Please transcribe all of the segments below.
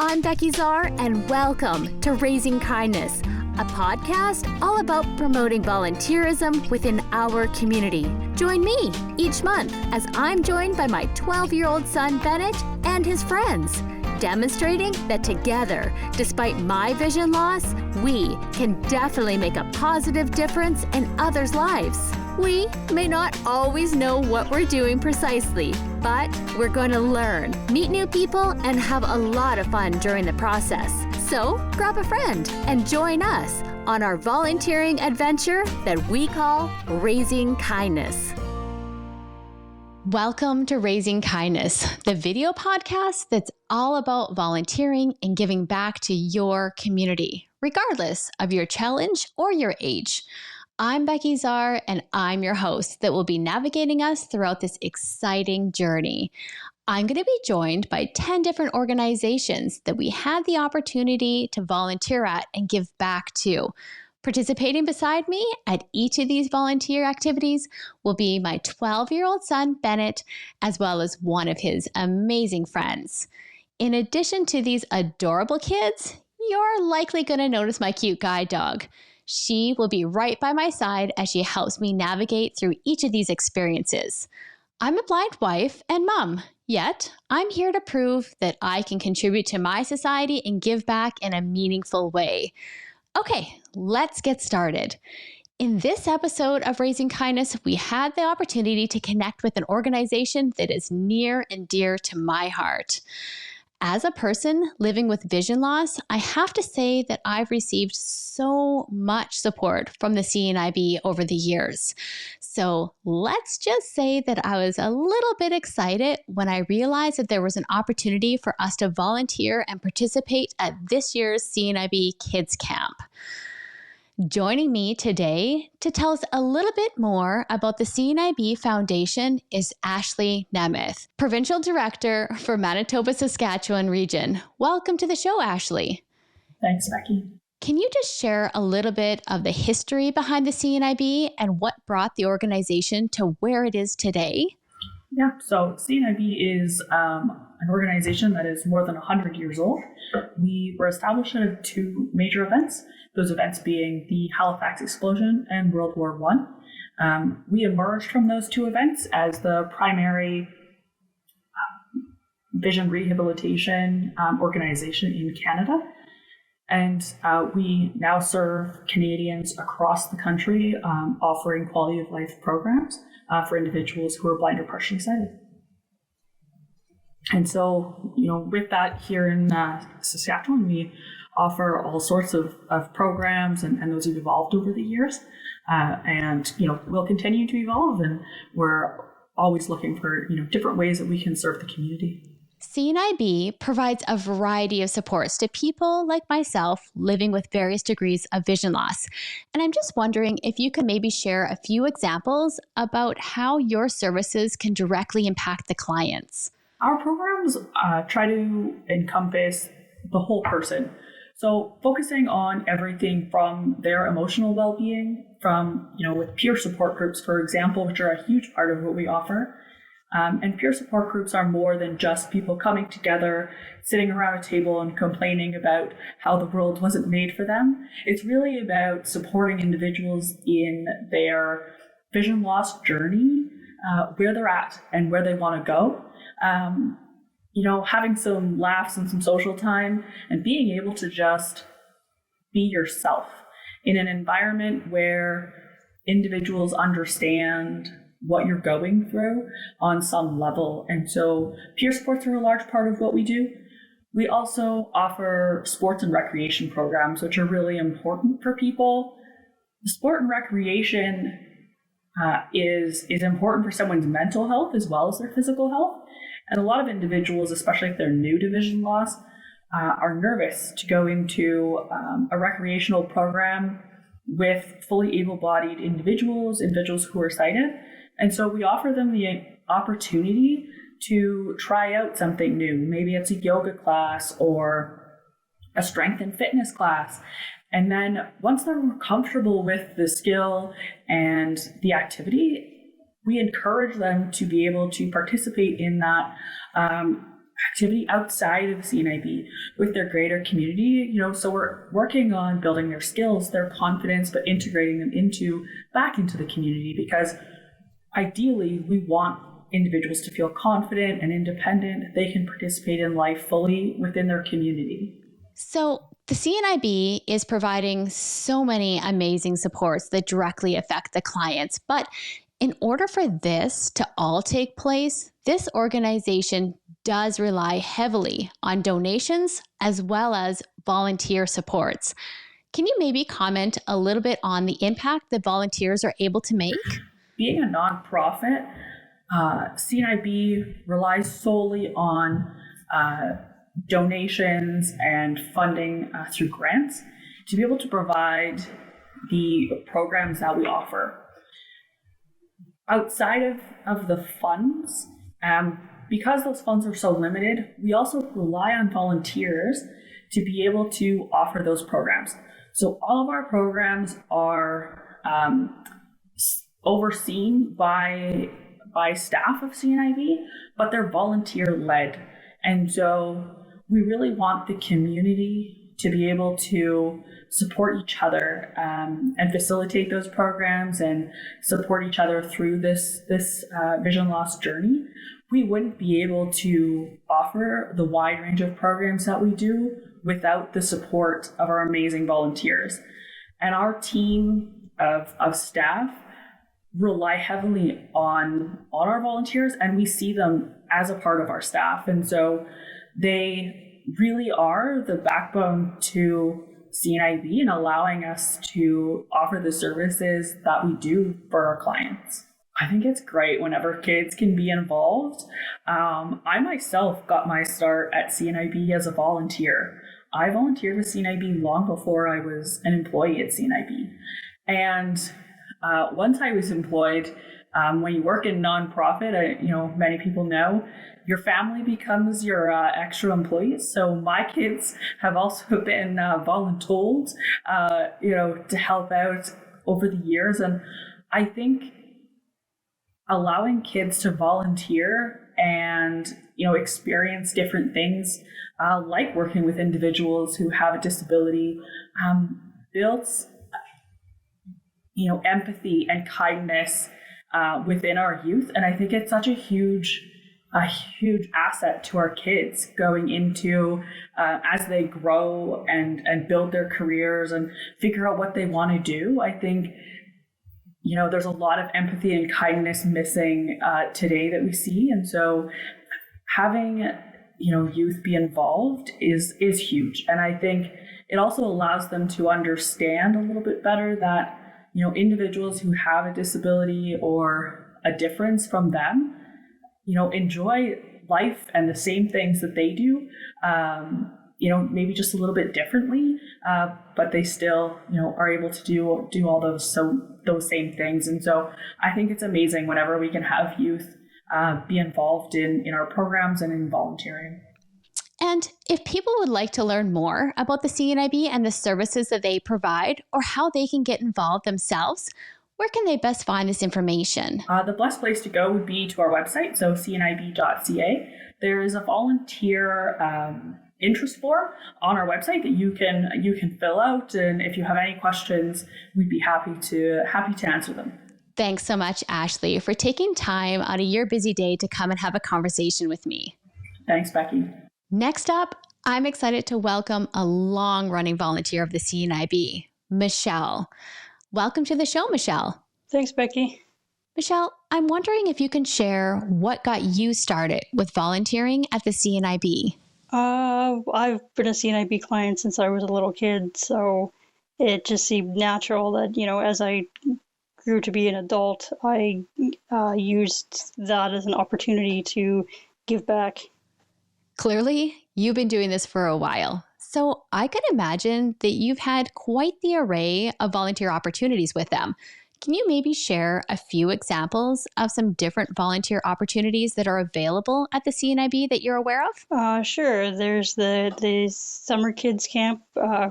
I'm Becki Zerr, and welcome to Raising Kindness, a podcast all about promoting volunteerism within our community. Join me each month as I'm joined by my 12-year-old son, Bennett, and his friends, demonstrating that together, despite my vision loss, we can definitely make a positive difference in others' lives. We may not always know what we're doing precisely, but we're going to learn, meet new people, and have a lot of fun during the process. So grab a friend and join us on our volunteering adventure that we call Raising Kindness. Welcome to Raising Kindness, the video podcast that's all about volunteering and giving back to your community, regardless of your challenge or your age. I'm Becki Zerr, and I'm your host that will be navigating us throughout this exciting journey. I'm going to be joined by 10 different organizations that we had the opportunity to volunteer at and give back to. Participating beside me at each of these volunteer activities will be my 12-year-old son, Bennett, as well as one of his amazing friends. In addition to these adorable kids, you're likely going to notice my cute guide dog. She will be right by my side as she helps me navigate through each of these experiences. I'm a blind wife and mom, yet I'm here to prove that I can contribute to my society and give back in a meaningful way. Okay, let's get started. In this episode of Raising Kindness, we had the opportunity to connect with an organization that is near and dear to my heart. As a person living with vision loss, I have to say that I've received so much support from the CNIB over the years. So let's just say that I was a little bit excited when I realized that there was an opportunity for us to volunteer and participate at this year's CNIB Kids Camp. Joining me today to tell us a little bit more about the CNIB Foundation is Ashley Nemeth, Provincial Director for Manitoba, Saskatchewan region. Welcome to the show, Ashley. Thanks, Becki. Can you just share a little bit of the history behind the CNIB and what brought the organization to where it is today? Yeah, so CNIB is an organization that is more than 100 years old. We were established out of two major events, those events being the Halifax explosion and World War I. We emerged from those two events as the primary vision rehabilitation organization in Canada. And we now serve Canadians across the country, offering quality of life programs for individuals who are blind or partially sighted. And so, with that here in Saskatchewan, we offer all sorts of programs, and those have evolved over the years. And we'll continue to evolve, and we're always looking for, different ways that we can serve the community. CNIB provides a variety of supports to people like myself living with various degrees of vision loss. And I'm just wondering if you could maybe share a few examples about how your services can directly impact the clients. Our programs try to encompass the whole person. So focusing on everything from their emotional well-being, from, with peer support groups, for example, which are a huge part of what we offer. And peer support groups are more than just people coming together, sitting around a table and complaining about how the world wasn't made for them. It's really about supporting individuals in their vision loss journey, where they're at and where they want to go. Having some laughs and some social time and being able to just be yourself in an environment where individuals understand what you're going through on some level. And so peer supports are a large part of what we do. We also offer sports and recreation programs, which are really important for people. The sport and recreation is important for someone's mental health as well as their physical health. And a lot of individuals, especially if they're new to vision loss, are nervous to go into a recreational program with fully able-bodied individuals who are sighted. And so we offer them the opportunity to try out something new. Maybe it's a yoga class or a strength and fitness class. And then once they're more comfortable with the skill and the activity, we encourage them to be able to participate in that activity outside of CNIB with their greater community. So we're working on building their skills, their confidence, but integrating them back into the community, because ideally we want individuals to feel confident and independent. They can participate in life fully within their community. So the CNIB is providing so many amazing supports that directly affect the clients. But in order for this to all take place, this organization does rely heavily on donations as well as volunteer supports. Can you maybe comment a little bit on the impact that volunteers are able to make? Being a nonprofit, CNIB relies solely on donations and funding through grants to be able to provide the programs that we offer. Outside of the funds, because those funds are so limited, we also rely on volunteers to be able to offer those programs. So all of our programs are overseen by staff of CNIB, but they're volunteer-led. And so we really want the community to be able to support each other and facilitate those programs and support each other through this vision loss journey. We wouldn't be able to offer the wide range of programs that we do without the support of our amazing volunteers. And our team of staff rely heavily on our volunteers, and we see them as a part of our staff. And so they really are the backbone to CNIB and allowing us to offer the services that we do for our clients. I think it's great whenever kids can be involved. I myself got my start at CNIB as a volunteer. I volunteered with CNIB long before I was an employee at CNIB. And once I was employed, when you work in nonprofit, many people know, your family becomes your extra employees. So my kids have also been voluntold, to help out over the years. And I think allowing kids to volunteer and, experience different things, like working with individuals who have a disability, builds, empathy and kindness within our youth. And I think it's such a huge asset to our kids going into as they grow and build their careers and figure out what they want to do. I think, there's a lot of empathy and kindness missing today that we see. And so having, youth be involved is huge. And I think it also allows them to understand a little bit better that, individuals who have a disability or a difference from them, enjoy life and the same things that they do, maybe just a little bit differently, but they still, are able to do all those same things. And so I think it's amazing whenever we can have youth be involved in our programs and in volunteering. And if people would like to learn more about the CNIB and the services that they provide, or how they can get involved themselves, where can they best find this information? The best place to go would be to our website, so cnib.ca. There is a volunteer interest form on our website that you can fill out, and if you have any questions, we'd be happy to answer them. Thanks so much, Ashley, for taking time out of your busy day to come and have a conversation with me. Thanks, Becki. Next up, I'm excited to welcome a long-running volunteer of the CNIB, Michelle. Welcome to the show, Michelle. Thanks, Becki. Michelle, I'm wondering if you can share what got you started with volunteering at the CNIB. I've been a CNIB client since I was a little kid, so it just seemed natural that, as I grew to be an adult, I used that as an opportunity to give back. Clearly, you've been doing this for a while, so I could imagine that you've had quite the array of volunteer opportunities with them. Can you maybe share a few examples of some different volunteer opportunities that are available at the CNIB that you're aware of? Sure. There's the summer kids camp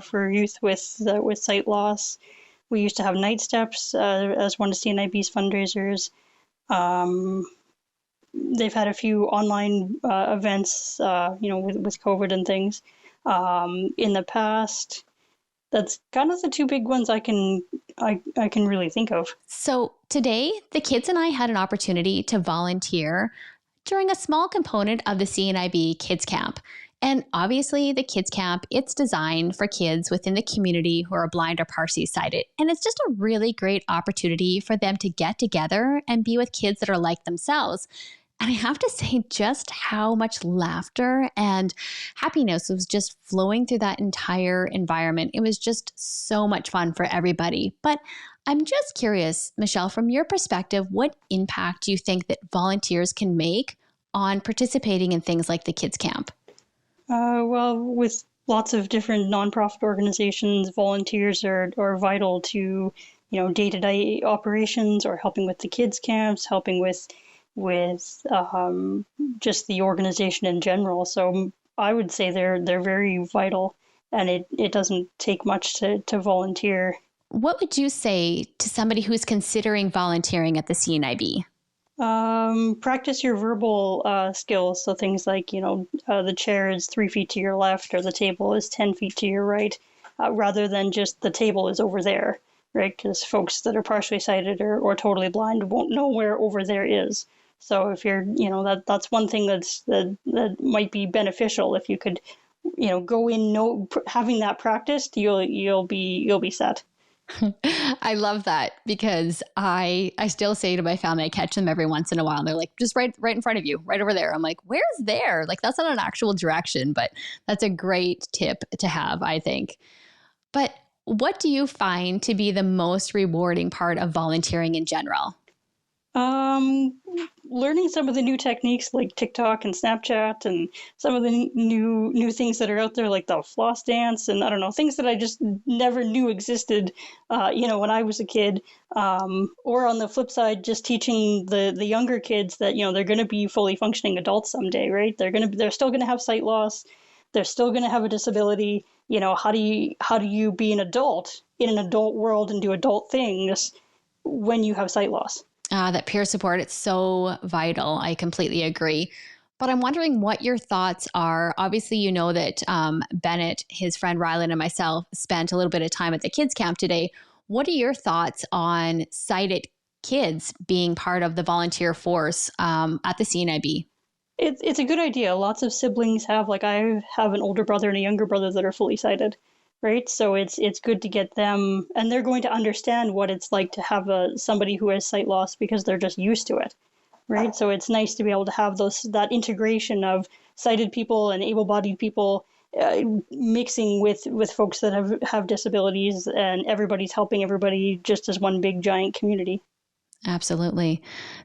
for youth with sight loss. We used to have night steps as one of CNIB's fundraisers. they've had a few online events, with COVID and things in the past. That's kind of the two big ones I can really think of. So today, the kids and I had an opportunity to volunteer during a small component of the CNIB Kids Camp. And obviously the Kids Camp, it's designed for kids within the community who are blind or partially sighted. And it's just a really great opportunity for them to get together and be with kids that are like themselves. And I have to say just how much laughter and happiness was just flowing through that entire environment. It was just so much fun for everybody. But I'm just curious, Michelle, from your perspective, what impact do you think that volunteers can make on participating in things like the Kids Camp? Well, with lots of different nonprofit organizations, volunteers are vital to, day-to-day operations or helping with the kids camps, helping with just the organization in general. So I would say they're very vital, and it doesn't take much to volunteer. What would you say to somebody who's considering volunteering at the CNIB? Practice your verbal skills. So things like, the chair is 3 feet to your left or the table is 10 feet to your right, rather than just the table is over there, right? Because folks that are partially sighted or totally blind won't know where over there is. So if you're, that's one thing that might be beneficial. If you could, go in, having that practiced, you'll be set. I love that, because I still say to my family, I catch them every once in a while, and they're like, just right in front of you, right over there. I'm like, where's there? Like, that's not an actual direction, but that's a great tip to have, I think. But what do you find to be the most rewarding part of volunteering in general? Learning some of the new techniques like TikTok and Snapchat, and some of the new things that are out there, like the floss dance, and I don't know, things that I just never knew existed, when I was a kid. Or on the flip side, just teaching the younger kids that, they're going to be fully functioning adults someday, right? They're still going to have sight loss. They're still going to have a disability. How do you be an adult in an adult world and do adult things when you have sight loss? That peer support, it's so vital. I completely agree. But I'm wondering what your thoughts are. Obviously, you know that Bennett, his friend Rylan, and myself spent a little bit of time at the kids camp today. What are your thoughts on sighted kids being part of the volunteer force at the CNIB? It's a good idea. Lots of siblings have, like, I have an older brother and a younger brother that are fully sighted. Right. So it's good to get them, and they're going to understand what it's like to have somebody who has sight loss, because they're just used to it. Right. So it's nice to be able to have that integration of sighted people and able-bodied people mixing with folks that have disabilities, and everybody's helping everybody just as one big giant community. Absolutely.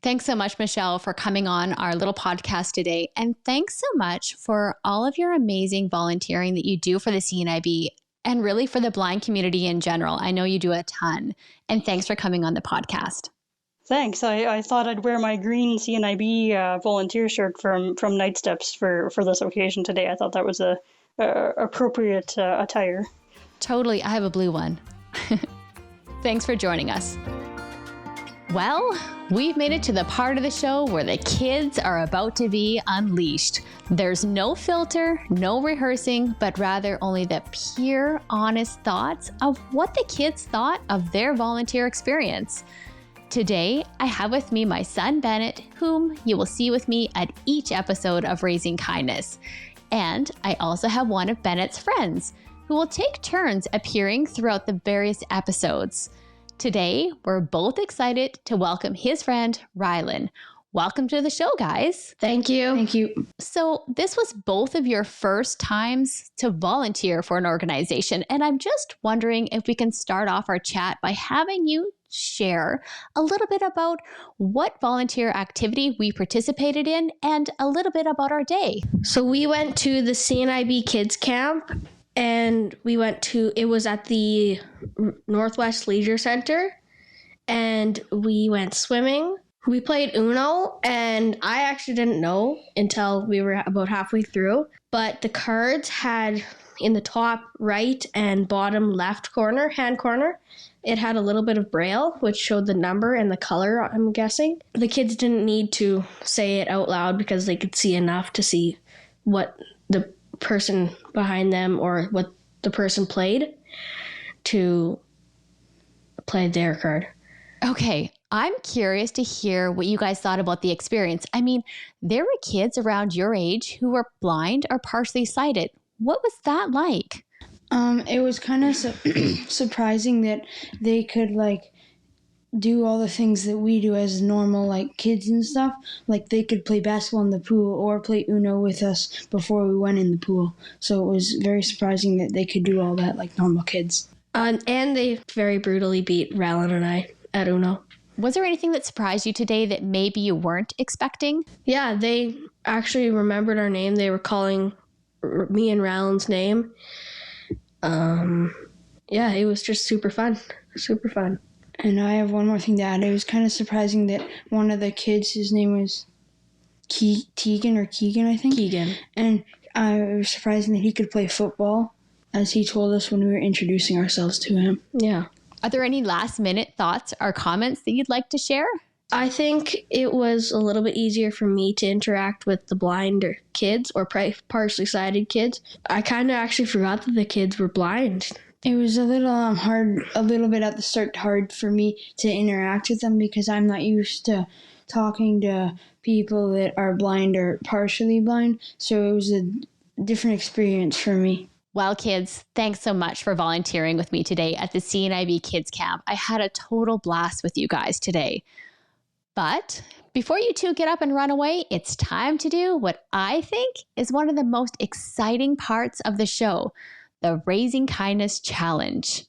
Thanks so much, Michelle, for coming on our little podcast today. And thanks so much for all of your amazing volunteering that you do for the CNIB. And really for the blind community in general. I know you do a ton. And thanks for coming on the podcast. Thanks. I thought I'd wear my green CNIB volunteer shirt from Night Steps for this occasion today. I thought that was a appropriate attire. Totally. I have a blue one. Thanks for joining us. Well, we've made it to the part of the show where the kids are about to be unleashed. There's no filter, no rehearsing, but rather only the pure, honest thoughts of what the kids thought of their volunteer experience. Today, I have with me my son, Bennett, whom you will see with me at each episode of Raising Kindness. And I also have one of Bennett's friends, who will take turns appearing throughout the various episodes. Today, we're both excited to welcome his friend, Rylan. Welcome to the show, guys. Thank you. Thank you. So this was both of your first times to volunteer for an organization. And I'm just wondering if we can start off our chat by having you share a little bit about what volunteer activity we participated in and a little bit about our day. So we went to the CNIB Kids Camp, and it was at the Northwest Leisure Center, and we went swimming. We played Uno, and I actually didn't know until we were about halfway through, but the cards had in the top right and bottom left corner, hand corner, it had a little bit of braille, which showed the number and the color, I'm guessing. The kids didn't need to say it out loud because they could see enough to see what the person behind them or what the person played to play their card. Okay, I'm curious to hear what you guys thought about the experience. I mean, there were kids around your age who were blind or partially sighted. What was that like? It was kind of surprising that they could do all the things that we do as normal kids and stuff. Like they could play basketball in the pool or play Uno with us before we went in the pool. So it was very surprising that they could do all that like normal kids. And they very brutally beat Rylan and I at Uno. Was there anything that surprised you today that maybe you weren't expecting? Yeah, they actually remembered our name. They were calling me and Rylan's name. Yeah, it was just super fun. Super fun. And I have one more thing to add. It was kind of surprising that one of the kids, his name was Keegan, I think. Keegan. And it was surprising that he could play football, as he told us when we were introducing ourselves to him. Yeah. Are there any last minute thoughts or comments that you'd like to share? I think it was a little bit easier for me to interact with the blind or kids or partially sighted kids. I kind of actually forgot that the kids were blind. It was a little hard, a little bit at the start, hard for me to interact with them because I'm not used to talking to people that are blind or partially blind. So it was a different experience for me. Well, kids, thanks so much for volunteering with me today at the CNIB Kids Camp. I had a total blast with you guys today. But before you two get up and run away, it's time to do what I think is one of the most exciting parts of the show, the Raising Kindness Challenge.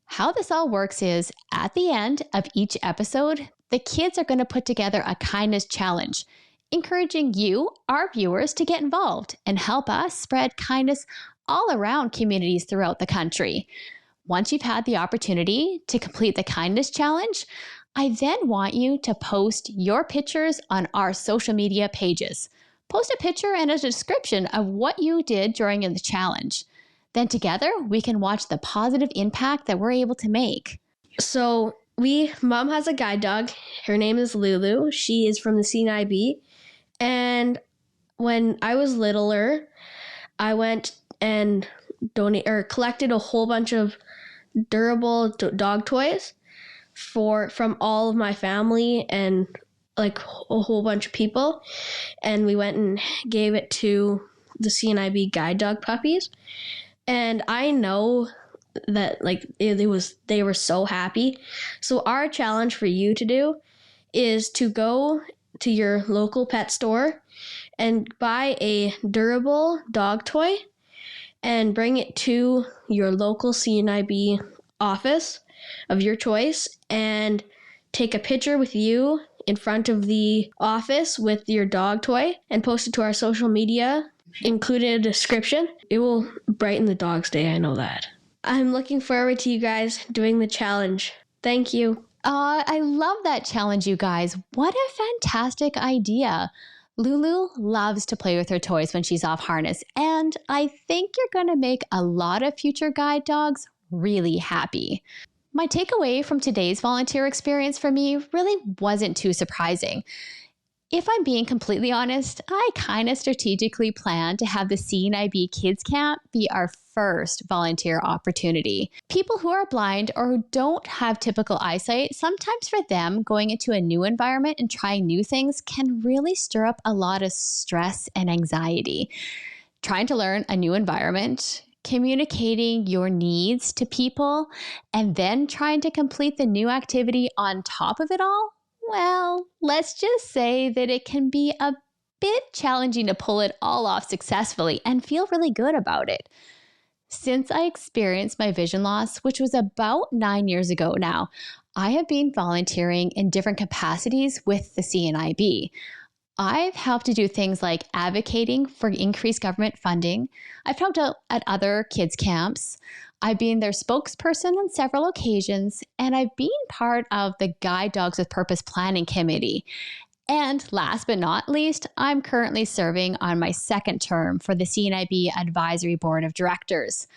How this all works is, at the end of each episode, the kids are going to put together a kindness challenge, encouraging you, our viewers, to get involved and help us spread kindness all around communities throughout the country. Once you've had the opportunity to complete the kindness challenge, I then want you to post your pictures on our social media pages. Post a picture and a description of what you did during the challenge. Then together, we can watch the positive impact that we're able to make. So Mom has a guide dog. Her name is Lulu. She is from the CNIB. And when I was littler, I went and collected a whole bunch of durable dog toys from all of my family and like a whole bunch of people. And we went and gave it to the CNIB guide dog puppies. And I know that they were so happy. So our challenge for you to do is to go to your local pet store and buy a durable dog toy and bring it to your local CNIB office of your choice and take a picture with you in front of the office with your dog toy and post it to our social media, including a description. It will brighten the dog's day, I know that. I'm looking forward to you guys doing the challenge. Thank you. I love that challenge, you guys. What a fantastic idea. Lulu loves to play with her toys when she's off harness, and I think you're going to make a lot of future guide dogs really happy. My takeaway from today's volunteer experience for me really wasn't too surprising. If I'm being completely honest, I kind of strategically planned to have the CNIB Kids Camp be our first volunteer opportunity. People who are blind or who don't have typical eyesight, sometimes for them, going into a new environment and trying new things can really stir up a lot of stress and anxiety. Trying to learn a new environment, communicating your needs to people, and then trying to complete the new activity on top of it all, well, let's just say that it can be a bit challenging to pull it all off successfully and feel really good about it. Since I experienced my vision loss, which was about 9 years ago now, I have been volunteering in different capacities with the CNIB. I've helped to do things like advocating for increased government funding. I've helped out at other kids' camps. I've been their spokesperson on several occasions, and I've been part of the Guide Dogs with Purpose Planning Committee. And last but not least, I'm currently serving on my second term for the CNIB Advisory Board of Directors.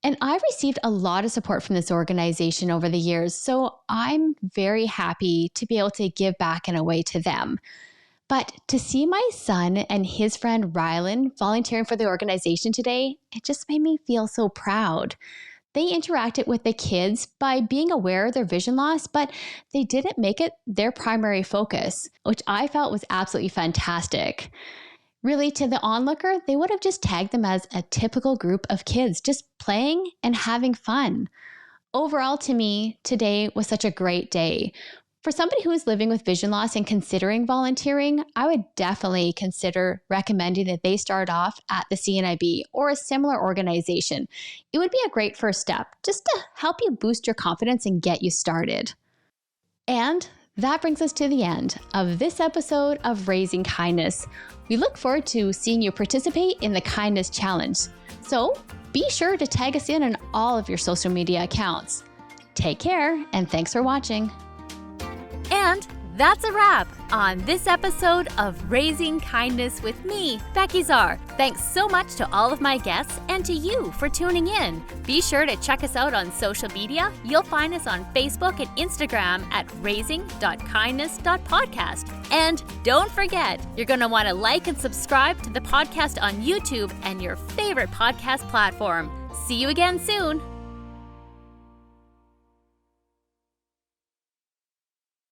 And I've received a lot of support from this organization over the years, so I'm very happy to be able to give back in a way to them. But to see my son and his friend Rylan volunteering for the organization today, it just made me feel so proud. They interacted with the kids by being aware of their vision loss, but they didn't make it their primary focus, which I felt was absolutely fantastic. Really, to the onlooker, they would have just tagged them as a typical group of kids, just playing and having fun. Overall, to me, today was such a great day. For somebody who is living with vision loss and considering volunteering, I would definitely consider recommending that they start off at the CNIB or a similar organization. It would be a great first step just to help you boost your confidence and get you started. And that brings us to the end of this episode of Raising Kindness. We look forward to seeing you participate in the Kindness Challenge. So be sure to tag us in on all of your social media accounts. Take care, and thanks for watching. And that's a wrap on this episode of Raising Kindness with me, Becki Zerr. Thanks so much to all of my guests and to you for tuning in. Be sure to check us out on social media. You'll find us on Facebook and Instagram at raising.kindness.podcast. And don't forget, you're going to want to like and subscribe to the podcast on YouTube and your favorite podcast platform. See you again soon.